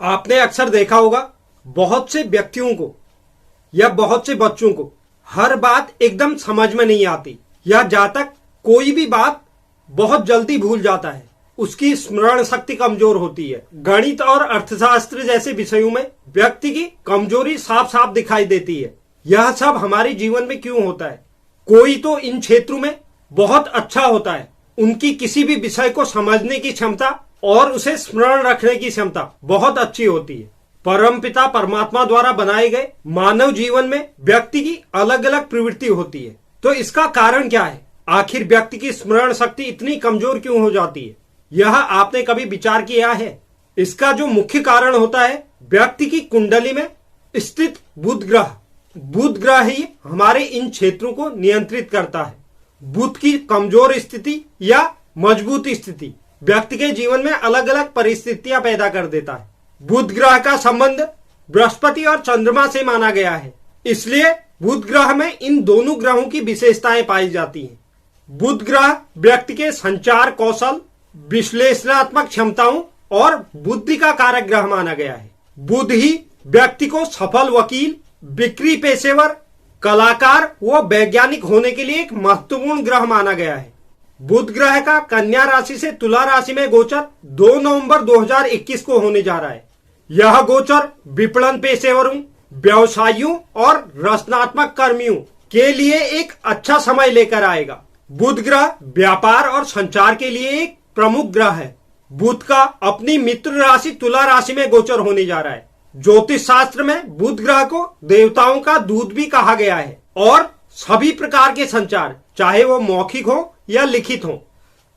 आपने अक्सर देखा होगा बहुत से व्यक्तियों को या बहुत से बच्चों को हर बात एकदम समझ में नहीं आती या जहां तक कोई भी बात बहुत जल्दी भूल जाता है। उसकी स्मरण शक्ति कमजोर होती है। गणित और अर्थशास्त्र जैसे विषयों में व्यक्ति की कमजोरी साफ साफ दिखाई देती है। यह सब हमारे जीवन में क्यों होता है? कोई तो इन क्षेत्रों में बहुत अच्छा होता है, उनकी किसी भी विषय को समझने की क्षमता और उसे स्मरण रखने की क्षमता बहुत अच्छी होती है। परमपिता परमात्मा द्वारा बनाए गए मानव जीवन में व्यक्ति की अलग अलग प्रवृत्ति होती है। तो इसका कारण क्या है? आखिर व्यक्ति की स्मरण शक्ति इतनी कमजोर क्यों हो जाती है? यह आपने कभी विचार किया है? इसका जो मुख्य कारण होता है व्यक्ति की कुंडली में स्थित बुध ग्रह। बुध ग्रह ही हमारे इन क्षेत्रों को नियंत्रित करता है। बुध की कमजोर स्थिति या मजबूत स्थिति व्यक्ति के जीवन में अलग अलग परिस्थितियां पैदा कर देता है। बुध ग्रह का संबंध बृहस्पति और चंद्रमा से माना गया है, इसलिए बुध ग्रह में इन दोनों ग्रहों की विशेषताएं पाई जाती हैं। बुध ग्रह व्यक्ति के संचार कौशल, विश्लेषणात्मक क्षमताओं और बुद्धि का कारक ग्रह माना गया है। बुध ही व्यक्ति को सफल वकील, बिक्री पेशेवर, कलाकार व वैज्ञानिक होने के लिए एक महत्वपूर्ण ग्रह माना गया है। बुध ग्रह का कन्या राशि से तुला राशि में गोचर 2 नवंबर 2021 को होने जा रहा है। यह गोचर विपणन पेशेवरों, व्यवसायियों और रचनात्मक कर्मियों के लिए एक अच्छा समय लेकर आएगा। बुध ग्रह व्यापार और संचार के लिए एक प्रमुख ग्रह है। बुध का अपनी मित्र राशि तुला राशि में गोचर होने जा रहा है। ज्योतिष शास्त्र में बुध ग्रह को देवताओं का दूत भी कहा गया है और सभी प्रकार के संचार, चाहे वो मौखिक हो या लिखित हो,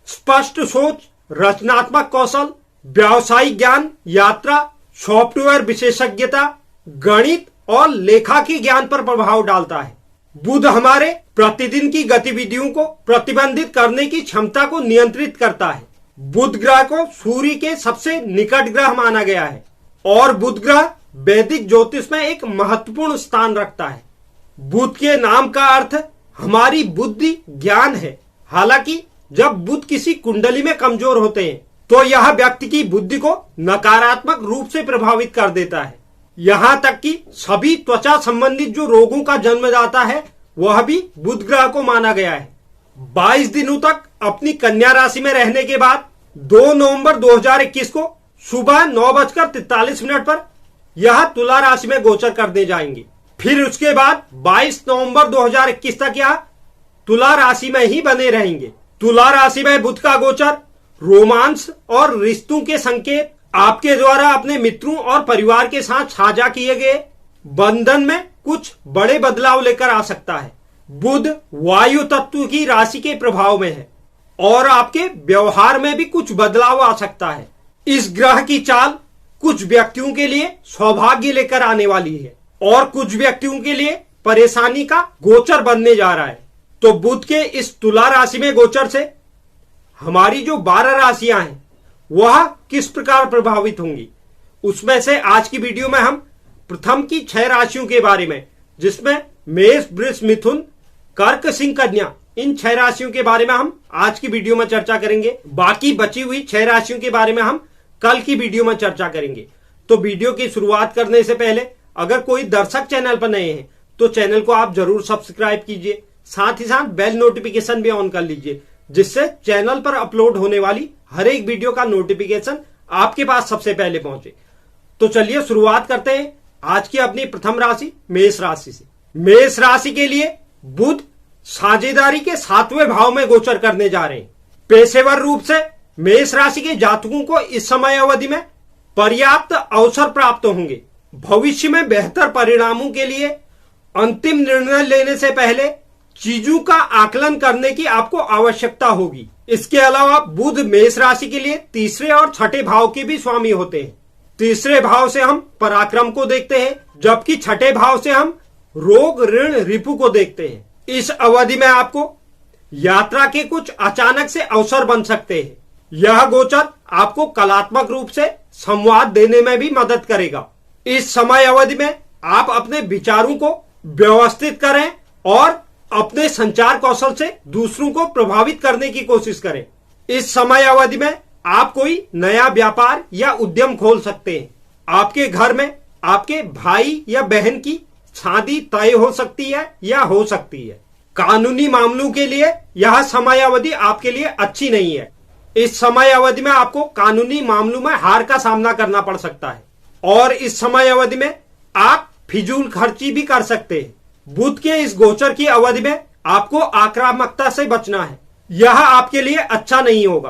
स्पष्ट सोच, रचनात्मक कौशल, व्यावसायिक ज्ञान, यात्रा, सॉफ्टवेयर विशेषज्ञता, गणित और लेखाकी ज्ञान पर प्रभाव डालता है। बुध हमारे प्रतिदिन की गतिविधियों को प्रतिबंधित करने की क्षमता को नियंत्रित करता है। बुध ग्रह को सूर्य के सबसे निकट ग्रह माना गया है और बुध ग्रह वैदिक ज्योतिष में एक महत्वपूर्ण स्थान रखता है। बुध के नाम का अर्थ हमारी बुद्धि, ज्ञान है। हालांकि जब बुध किसी कुंडली में कमजोर होते हैं तो यह व्यक्ति की बुद्धि को नकारात्मक रूप से प्रभावित कर देता है। यहाँ तक कि सभी त्वचा संबंधित जो रोगों का जन्मदाता है वह भी बुध ग्रह को माना गया है। 22 दिनों तक अपनी कन्या राशि में रहने के बाद 2 नवंबर 2021 को सुबह 9:43 पर यह तुला राशि में गोचर करने जाएंगे। फिर उसके बाद 22 नवंबर 2021 तक यह तुला राशि में ही बने रहेंगे। तुला राशि में बुध का गोचर रोमांस और रिश्तों के संकेत, आपके द्वारा अपने मित्रों और परिवार के साथ साझा किए गए बंधन में कुछ बड़े बदलाव लेकर आ सकता है। बुध वायु तत्व की राशि के प्रभाव में है और आपके व्यवहार में भी कुछ बदलाव आ सकता है। इस ग्रह की चाल कुछ व्यक्तियों के लिए सौभाग्य लेकर आने वाली है और कुछ व्यक्तियों के लिए परेशानी का गोचर बनने जा रहा है। तो बुध के इस तुला राशि में गोचर से हमारी जो 12 राशियां हैं वह किस प्रकार प्रभावित होंगी, उसमें से आज की वीडियो में हम प्रथम की 6 राशियों के बारे में, जिसमें मेष, वृष, मिथुन, कर्क, सिंह, कन्या, इन 6 राशियों के बारे में हम आज की वीडियो में चर्चा करेंगे। बाकी बची हुई 6 राशियों के बारे में हम कल की वीडियो में चर्चा करेंगे। तो वीडियो की शुरुआत करने से पहले अगर कोई दर्शक चैनल पर नए हैं तो चैनल को आप जरूर सब्सक्राइब कीजिए, साथ ही साथ बेल नोटिफिकेशन भी ऑन कर लीजिए, जिससे चैनल पर अपलोड होने वाली हर एक वीडियो का नोटिफिकेशन आपके पास सबसे पहले पहुंचे। तो चलिए शुरुआत करते हैं आज की अपनी प्रथम राशि मेष राशि से। मेष राशि के लिए बुध साझेदारी के 7वें भाव में गोचर करने जा रहे हैं। पेशेवर रूप से मेष राशि के जातकों को इस समय अवधि में पर्याप्त अवसर प्राप्त होंगे। भविष्य में बेहतर परिणामों के लिए अंतिम निर्णय लेने से पहले चीजों का आकलन करने की आपको आवश्यकता होगी। इसके अलावा बुध मेष राशि के लिए 3रे और 6ठे भाव के भी स्वामी होते हैं। 3रे भाव से हम पराक्रम को देखते हैं, जबकि 6ठे भाव से हम रोग, ऋण, रिपु को देखते हैं। इस अवधि में आपको यात्रा के कुछ अचानक से अवसर बन सकते हैं। यह गोचर आपको कलात्मक रूप से संवाद देने में भी मदद करेगा। इस समय अवधि में आप अपने विचारों को व्यवस्थित करें और अपने संचार कौशल से दूसरों को प्रभावित करने की कोशिश करें। इस समय अवधि में आप कोई नया व्यापार या उद्यम खोल सकते हैं। आपके घर में आपके भाई या बहन की शादी तय हो सकती है या हो सकती है। कानूनी मामलों के लिए यह समय अवधि आपके लिए अच्छी नहीं है। इस समय अवधि में आपको कानूनी मामलों में हार का सामना करना पड़ सकता है और इस समय अवधि में आप फिजूल खर्ची भी कर सकते हैं। बुध के इस गोचर की अवधि में आपको आक्रामकता से बचना है, यह आपके लिए अच्छा नहीं होगा।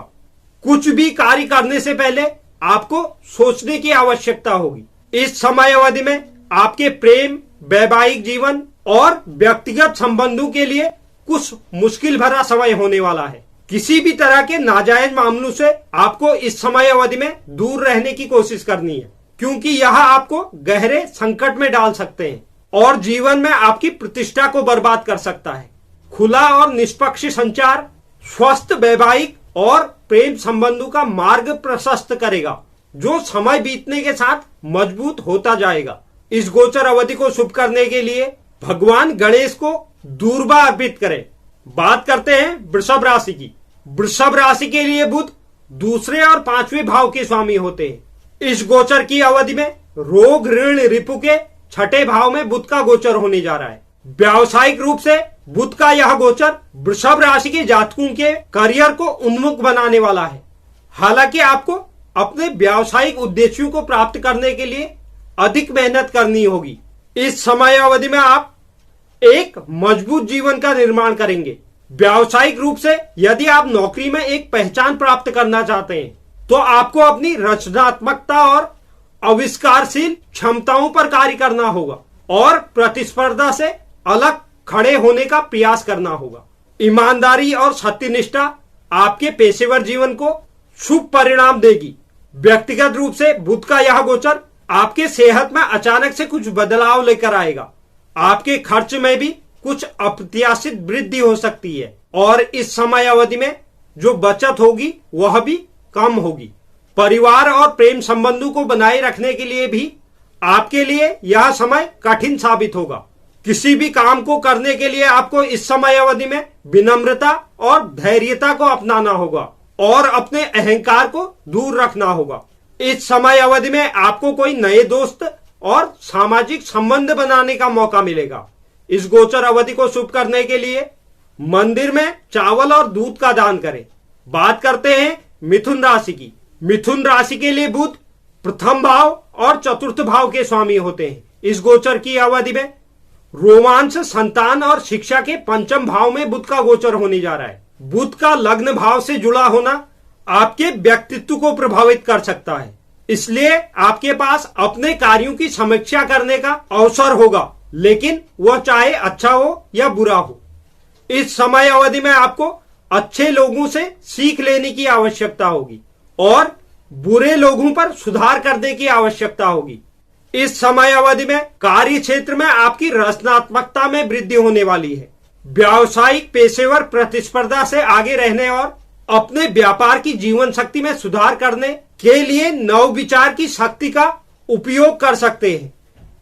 कुछ भी कार्य करने से पहले आपको सोचने की आवश्यकता होगी। इस समय अवधि में आपके प्रेम, वैवाहिक जीवन और व्यक्तिगत संबंधों के लिए कुछ मुश्किल भरा समय होने वाला है। किसी भी तरह के नाजायज मामलों से आपको इस समय अवधि में दूर रहने की कोशिश करनी है, क्योंकि यह आपको गहरे संकट में डाल सकते हैं और जीवन में आपकी प्रतिष्ठा को बर्बाद कर सकता है। खुला और निष्पक्ष संचार स्वस्थ वैवाहिक और प्रेम संबंधों का मार्ग प्रशस्त करेगा, जो समय बीतने के साथ मजबूत होता जाएगा। इस गोचर अवधि को शुभ करने के लिए भगवान गणेश को दूर्वा अर्पित करें। बात करते हैं वृषभ राशि की। वृषभ राशि के लिए बुध दूसरे और पांचवें भाव के स्वामी होते हैं। इस गोचर की अवधि में रोग, ऋण, रिपु के छठे भाव में बुध का गोचर होने जा रहा है। व्यावसायिक रूप से बुध का यह गोचर वृषभ राशि के जातकों के करियर को उन्मुख बनाने वाला है। हालांकि आपको अपने व्यावसायिक उद्देश्यों को प्राप्त करने के लिए अधिक मेहनत करनी होगी। इस समय अवधि में आप एक मजबूत जीवन का निर्माण करेंगे। व्यावसायिक रूप से यदि आप नौकरी में एक पहचान प्राप्त करना चाहते हैं तो आपको अपनी रचनात्मकता और आविष्कारशील क्षमताओं पर कार्य करना होगा और प्रतिस्पर्धा से अलग खड़े होने का प्रयास करना होगा। ईमानदारी और सत्यनिष्ठा आपके पेशेवर जीवन को शुभ परिणाम देगी। व्यक्तिगत रूप से बुध का यह गोचर आपके सेहत में अचानक से कुछ बदलाव लेकर आएगा। आपके खर्च में भी कुछ अप्रत्याशित वृद्धि हो सकती है और इस समय अवधि में जो बचत होगी वह भी कम होगी। परिवार और प्रेम संबंधों को बनाए रखने के लिए भी आपके लिए यह समय कठिन साबित होगा। किसी भी काम को करने के लिए आपको इस समय अवधि में विनम्रता और धैर्यता को अपनाना होगा और अपने अहंकार को दूर रखना होगा। इस समय अवधि में आपको कोई नए दोस्त और सामाजिक संबंध बनाने का मौका मिलेगा। इस गोचर अवधि को शुभ करने के लिए मंदिर में चावल और दूध का दान करें। बात करते हैं मिथुन राशि की। मिथुन राशि के लिए बुध प्रथम भाव और चतुर्थ भाव के स्वामी होते हैं। इस गोचर की अवधि में रोमांच, संतान और शिक्षा के पंचम भाव में बुध का गोचर होने जा रहा है। बुध का लग्न भाव से जुड़ा होना आपके व्यक्तित्व को प्रभावित कर सकता है, इसलिए आपके पास अपने कार्यों की समीक्षा करने का अवसर होगा, लेकिन वह चाहे अच्छा हो या बुरा हो। इस समय अवधि में आपको अच्छे लोगों से सीख लेने की आवश्यकता होगी और बुरे लोगों पर सुधार करने की आवश्यकता होगी। इस समय अवधि में कार्य क्षेत्र में आपकी रचनात्मकता में वृद्धि होने वाली है। व्यावसायिक पेशेवर प्रतिस्पर्धा से आगे रहने और अपने व्यापार की जीवन शक्ति में सुधार करने के लिए नव विचार की शक्ति का उपयोग कर सकते हैं।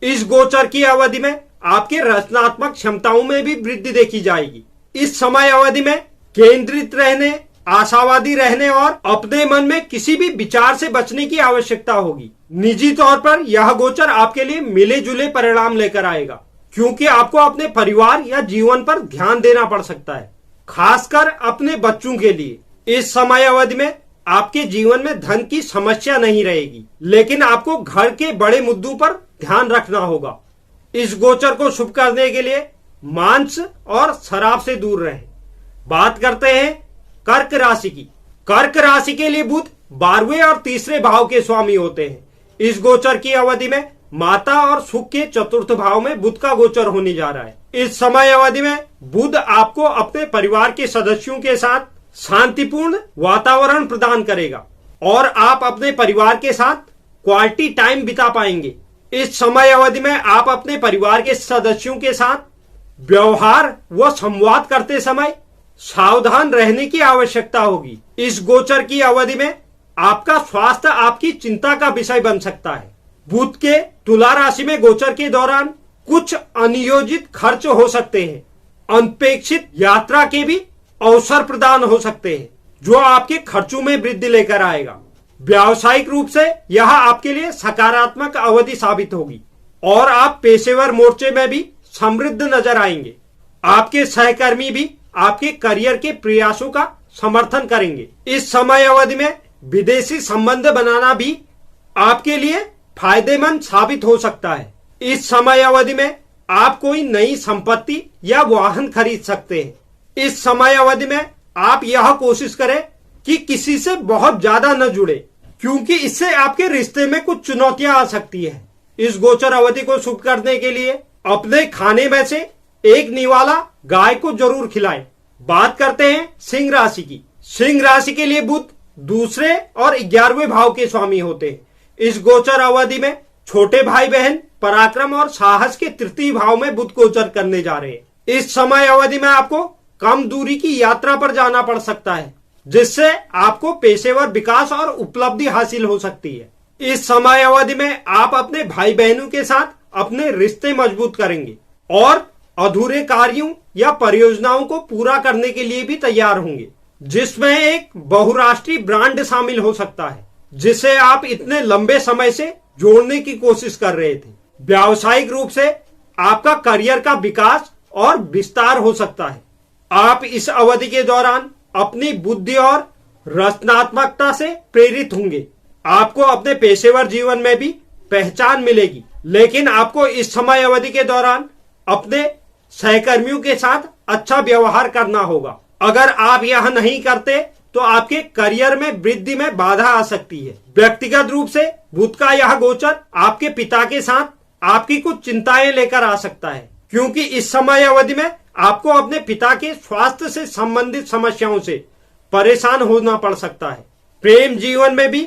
इस गोचर की अवधि में आपके रचनात्मक क्षमताओं में भी वृद्धि देखी जाएगी। इस समय अवधि में केंद्रित रहने, आशावादी रहने और अपने मन में किसी भी विचार से बचने की आवश्यकता होगी। निजी तौर पर यह गोचर आपके लिए मिले जुले परिणाम लेकर आएगा, क्योंकि आपको अपने परिवार या जीवन पर ध्यान देना पड़ सकता है, खासकर अपने बच्चों के लिए। इस समय अवधि में आपके जीवन में धन की समस्या नहीं रहेगी, लेकिन आपको घर के बड़े मुद्दों पर ध्यान रखना होगा। इस गोचर को शुभ करने के लिए मांस और शराब से दूर रहें। बात करते हैं कर्क राशि की। कर्क राशि के लिए बुध 12वें और तीसरे भाव के स्वामी होते हैं। इस गोचर की अवधि में माता और सुख के चतुर्थ भाव में बुध का गोचर होने जा रहा है। इस समय अवधि में बुध आपको अपने परिवार के सदस्यों के साथ शांतिपूर्ण वातावरण प्रदान करेगा और आप अपने परिवार के साथ क्वालिटी टाइम बिता पाएंगे। इस समय अवधि में आप अपने परिवार के सदस्यों के साथ व्यवहार व संवाद करते समय सावधान रहने की आवश्यकता होगी। इस गोचर की अवधि में आपका स्वास्थ्य आपकी चिंता का विषय बन सकता है। बुध के तुला राशि में गोचर के दौरान कुछ अनियोजित खर्च हो सकते हैं। अनपेक्षित यात्रा के भी अवसर प्रदान हो सकते हैं, जो आपके खर्चों में वृद्धि लेकर आएगा। व्यावसायिक रूप से यह आपके लिए सकारात्मक अवधि साबित होगी और आप पेशेवर मोर्चे में भी समृद्ध नजर आएंगे। आपके सहकर्मी भी आपके करियर के प्रयासों का समर्थन करेंगे। इस समय अवधि में विदेशी संबंध बनाना भी आपके लिए फायदेमंद साबित हो सकता है। इस समय अवधि में आप कोई नई संपत्ति या वाहन खरीद सकते हैं। इस समय अवधि में आप यह कोशिश करें कि किसी से बहुत ज्यादा न जुड़े, क्योंकि इससे आपके रिश्ते में कुछ चुनौतियां आ सकती है। इस गोचर अवधि को शुभ करने के लिए अपने खाने में से एक निवाला गाय को जरूर खिलाएं। बात करते हैं सिंह राशि की। सिंह राशि के लिए बुध दूसरे और 11वें भाव के स्वामी होते हैं। इस गोचर अवधि में छोटे भाई बहन पराक्रम और साहस के तृतीय भाव में बुध गोचर करने जा रहे हैं। इस समय अवधि में आपको कम दूरी की यात्रा पर जाना पड़ सकता है, जिससे आपको पेशेवर विकास और उपलब्धि हासिल हो सकती है। इस समय अवधि में आप अपने भाई बहनों के साथ अपने रिश्ते मजबूत करेंगे और अधूरे कार्यों या परियोजनाओं को पूरा करने के लिए भी तैयार होंगे, जिसमें एक बहुराष्ट्रीय ब्रांड शामिल हो सकता है जिसे आप इतने लंबे समय से जोड़ने की कोशिश कर रहे थे। व्यावसायिक रूप से आपका करियर का विकास और विस्तार हो सकता है। आप इस अवधि के दौरान अपनी बुद्धि और रचनात्मकता से प्रेरित होंगे। आपको अपने पेशेवर जीवन में भी पहचान मिलेगी, लेकिन आपको इस समय अवधि के दौरान अपने सहकर्मियों के साथ अच्छा व्यवहार करना होगा। अगर आप यह नहीं करते तो आपके करियर में वृद्धि में बाधा आ सकती है। व्यक्तिगत रूप से बुध का यह गोचर आपके पिता के साथ आपकी कुछ चिंताएं लेकर आ सकता है, क्योंकि इस समय अवधि में आपको अपने पिता के स्वास्थ्य से संबंधित समस्याओं से परेशान होना पड़ सकता है। प्रेम जीवन में भी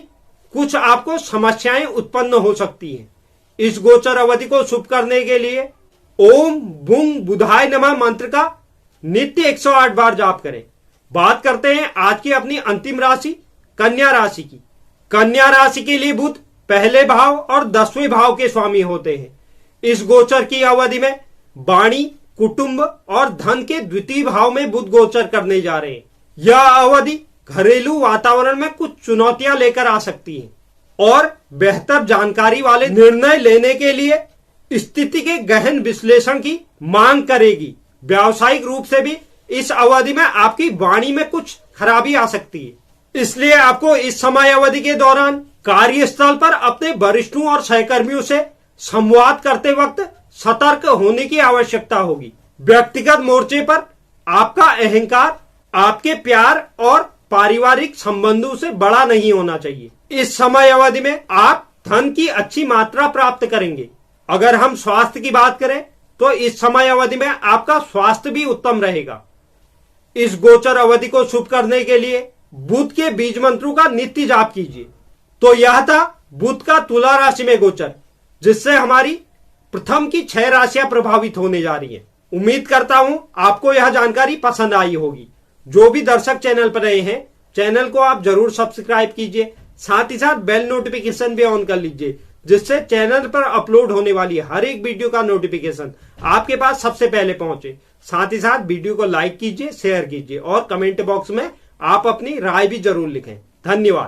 कुछ आपको समस्याएं उत्पन्न हो सकती हैं। इस गोचर अवधि को शुभ करने के लिए ओम बुंग बुधाय नमः मंत्र का नित्य 108 बार जाप करें। बात करते हैं आज की अपनी अंतिम राशि कन्या राशि की। कन्या राशि के लिए बुध पहले भाव और 10वें भाव के स्वामी होते हैं। इस गोचर की अवधि में वाणी, कुटुंब और धन के द्वितीय भाव में बुध गोचर करने जा रहे हैं। यह अवधि घरेलू वातावरण में कुछ चुनौतियां लेकर आ सकती है और बेहतर जानकारी वाले निर्णय लेने के लिए स्थिति के गहन विश्लेषण की मांग करेगी। व्यावसायिक रूप से भी इस अवधि में आपकी वाणी में कुछ खराबी आ सकती है, इसलिए आपको इस समय अवधि के दौरान कार्यस्थल पर अपने वरिष्ठों और सहकर्मियों से संवाद करते वक्त सतर्क होने की आवश्यकता होगी। व्यक्तिगत मोर्चे पर आपका अहंकार आपके प्यार और पारिवारिक संबंधों से बड़ा नहीं होना चाहिए। इस समय अवधि में आप धन की अच्छी मात्रा प्राप्त करेंगे। अगर हम स्वास्थ्य की बात करें तो इस समय अवधि में आपका स्वास्थ्य भी उत्तम रहेगा। इस गोचर अवधि को शुभ करने के लिए बुध के बीज मंत्रों का नित्य जाप कीजिए। तो यह था बुध का तुला राशि में गोचर, जिससे हमारी प्रथम की 6 राशियां प्रभावित होने जा रही हैं। उम्मीद करता हूं आपको यह जानकारी पसंद आई होगी। जो भी दर्शक चैनल पर रहे हैं, चैनल को आप जरूर सब्सक्राइब कीजिए, साथ ही साथ बेल नोटिफिकेशन भी ऑन कर लीजिए, जिससे चैनल पर अपलोड होने वाली हर एक वीडियो का नोटिफिकेशन आपके पास सबसे पहले पहुंचे। साथ ही साथ वीडियो को लाइक कीजिए, शेयर कीजिए और कमेंट बॉक्स में आप अपनी राय भी जरूर लिखें। धन्यवाद।